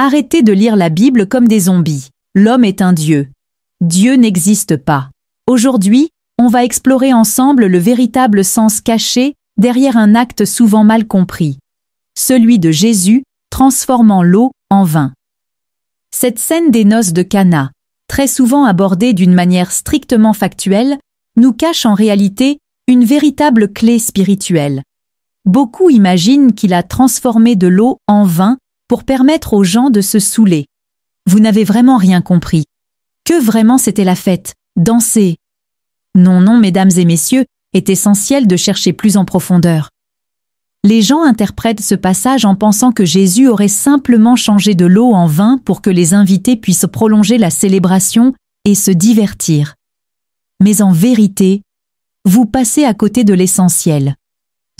Arrêtez de lire la Bible comme des zombies. L'homme est un dieu. Dieu n'existe pas. Aujourd'hui, on va explorer ensemble le véritable sens caché derrière un acte souvent mal compris. Celui de Jésus transformant l'eau en vin. Cette scène des noces de Cana, très souvent abordée d'une manière strictement factuelle, nous cache en réalité une véritable clé spirituelle. Beaucoup imaginent qu'il a transformé de l'eau en vin pour permettre aux gens de se saouler. Vous n'avez vraiment rien compris. Que vraiment c'était la fête, danser. Non, mesdames et messieurs, est essentiel de chercher plus en profondeur. Les gens interprètent ce passage en pensant que Jésus aurait simplement changé de l'eau en vin pour que les invités puissent prolonger la célébration et se divertir. Mais en vérité, vous passez à côté de l'essentiel.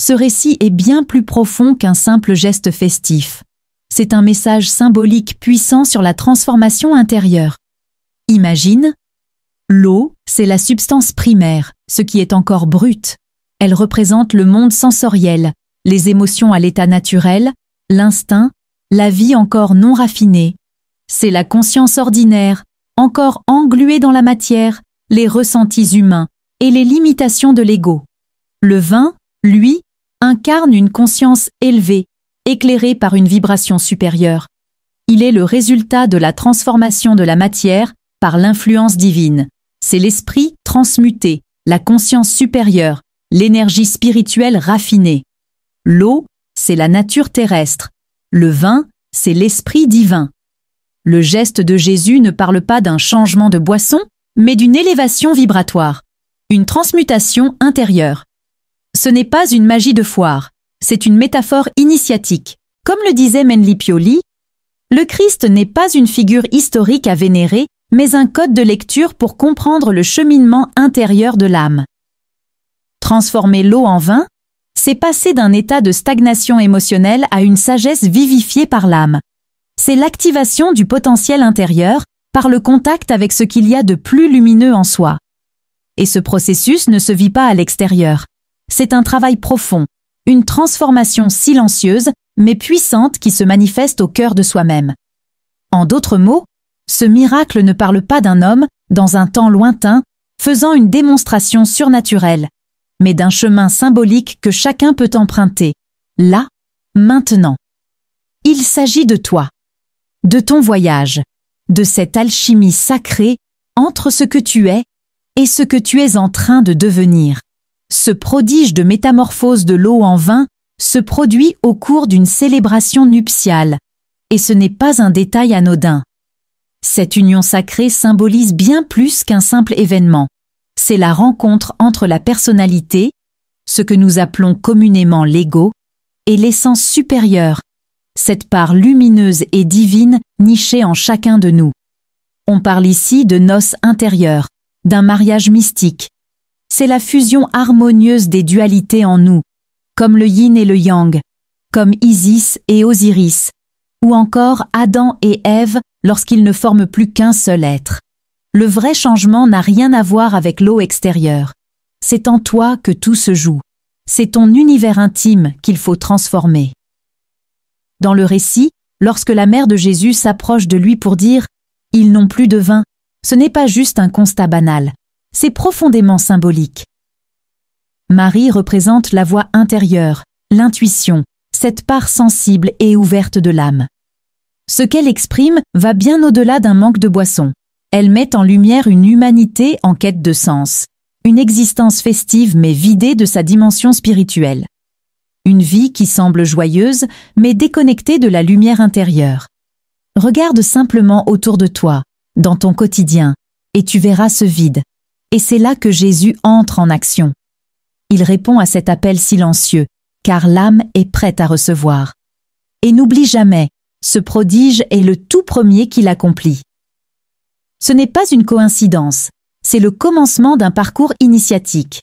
Ce récit est bien plus profond qu'un simple geste festif. C'est un message symbolique puissant sur la transformation intérieure. Imagine, l'eau, c'est la substance primaire, ce qui est encore brut. Elle représente le monde sensoriel, les émotions à l'état naturel, l'instinct, la vie encore non raffinée. C'est la conscience ordinaire, encore engluée dans la matière, les ressentis humains et les limitations de l'ego. Le vin, lui, incarne une conscience élevée, éclairée par une vibration supérieure. Il est le résultat de la transformation de la matière par l'influence divine. C'est l'esprit transmuté, la conscience supérieure, l'énergie spirituelle raffinée. L'eau, c'est la nature terrestre. Le vin, c'est l'esprit divin. Le geste de Jésus ne parle pas d'un changement de boisson, mais d'une élévation vibratoire, une transmutation intérieure. Ce n'est pas une magie de foire, c'est une métaphore initiatique. Comme le disait Menli-Pioli, le Christ n'est pas une figure historique à vénérer, mais un code de lecture pour comprendre le cheminement intérieur de l'âme. Transformer l'eau en vin, c'est passer d'un état de stagnation émotionnelle à une sagesse vivifiée par l'âme. C'est l'activation du potentiel intérieur par le contact avec ce qu'il y a de plus lumineux en soi. Et ce processus ne se vit pas à l'extérieur. C'est un travail profond, une transformation silencieuse mais puissante qui se manifeste au cœur de soi-même. En d'autres mots, ce miracle ne parle pas d'un homme, dans un temps lointain, faisant une démonstration surnaturelle, mais d'un chemin symbolique que chacun peut emprunter, là, maintenant. Il s'agit de toi, de ton voyage, de cette alchimie sacrée entre ce que tu es et ce que tu es en train de devenir. Ce prodige de métamorphose de l'eau en vin se produit au cours d'une célébration nuptiale, et ce n'est pas un détail anodin. Cette union sacrée symbolise bien plus qu'un simple événement. C'est la rencontre entre la personnalité, ce que nous appelons communément l'ego, et l'essence supérieure, cette part lumineuse et divine nichée en chacun de nous. On parle ici de noces intérieures, d'un mariage mystique. C'est la fusion harmonieuse des dualités en nous, comme le yin et le yang, comme Isis et Osiris, ou encore Adam et Ève lorsqu'ils ne forment plus qu'un seul être. Le vrai changement n'a rien à voir avec l'eau extérieure. C'est en toi que tout se joue. C'est ton univers intime qu'il faut transformer. Dans le récit, lorsque la mère de Jésus s'approche de lui pour dire « Ils n'ont plus de vin », ce n'est pas juste un constat banal. C'est profondément symbolique. Marie représente la voix intérieure, l'intuition, cette part sensible et ouverte de l'âme. Ce qu'elle exprime va bien au-delà d'un manque de boisson. Elle met en lumière une humanité en quête de sens, une existence festive mais vidée de sa dimension spirituelle. Une vie qui semble joyeuse mais déconnectée de la lumière intérieure. Regarde simplement autour de toi, dans ton quotidien, et tu verras ce vide. Et c'est là que Jésus entre en action. Il répond à cet appel silencieux, car l'âme est prête à recevoir. Et n'oublie jamais, ce prodige est le tout premier qu'il accomplit. Ce n'est pas une coïncidence, c'est le commencement d'un parcours initiatique.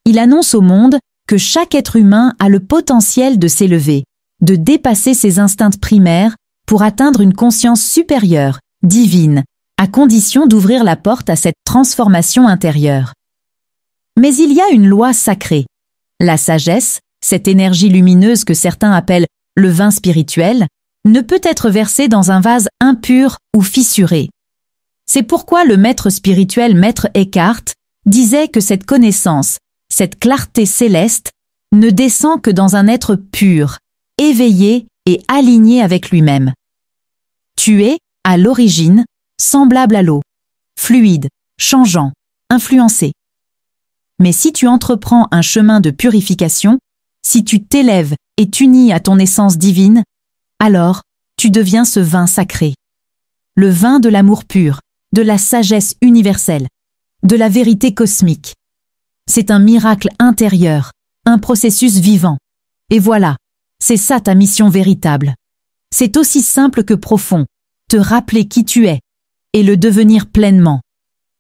Il annonce au monde que chaque être humain a le potentiel de s'élever, de dépasser ses instincts primaires pour atteindre une conscience supérieure, divine, à condition d'ouvrir la porte à cette transformation intérieure. Mais il y a une loi sacrée. La sagesse, cette énergie lumineuse que certains appellent le vin spirituel, ne peut être versé dans un vase impur ou fissuré. C'est pourquoi le maître spirituel Maître Eckhart disait que cette connaissance, cette clarté céleste, ne descend que dans un être pur, éveillé et aligné avec lui-même. Tu es, à l'origine, semblable à l'eau, fluide, changeant, influencé. Mais si tu entreprends un chemin de purification, si tu t'élèves et t'unis à ton essence divine, alors tu deviens ce vin sacré. Le vin de l'amour pur, de la sagesse universelle, de la vérité cosmique. C'est un miracle intérieur, un processus vivant. Et voilà, c'est ça ta mission véritable. C'est aussi simple que profond, te rappeler qui tu es, et le devenir pleinement.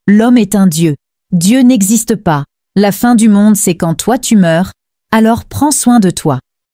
L'homme est un Dieu. Dieu n'existe pas. La fin du monde, c'est quand toi tu meurs, alors prends soin de toi.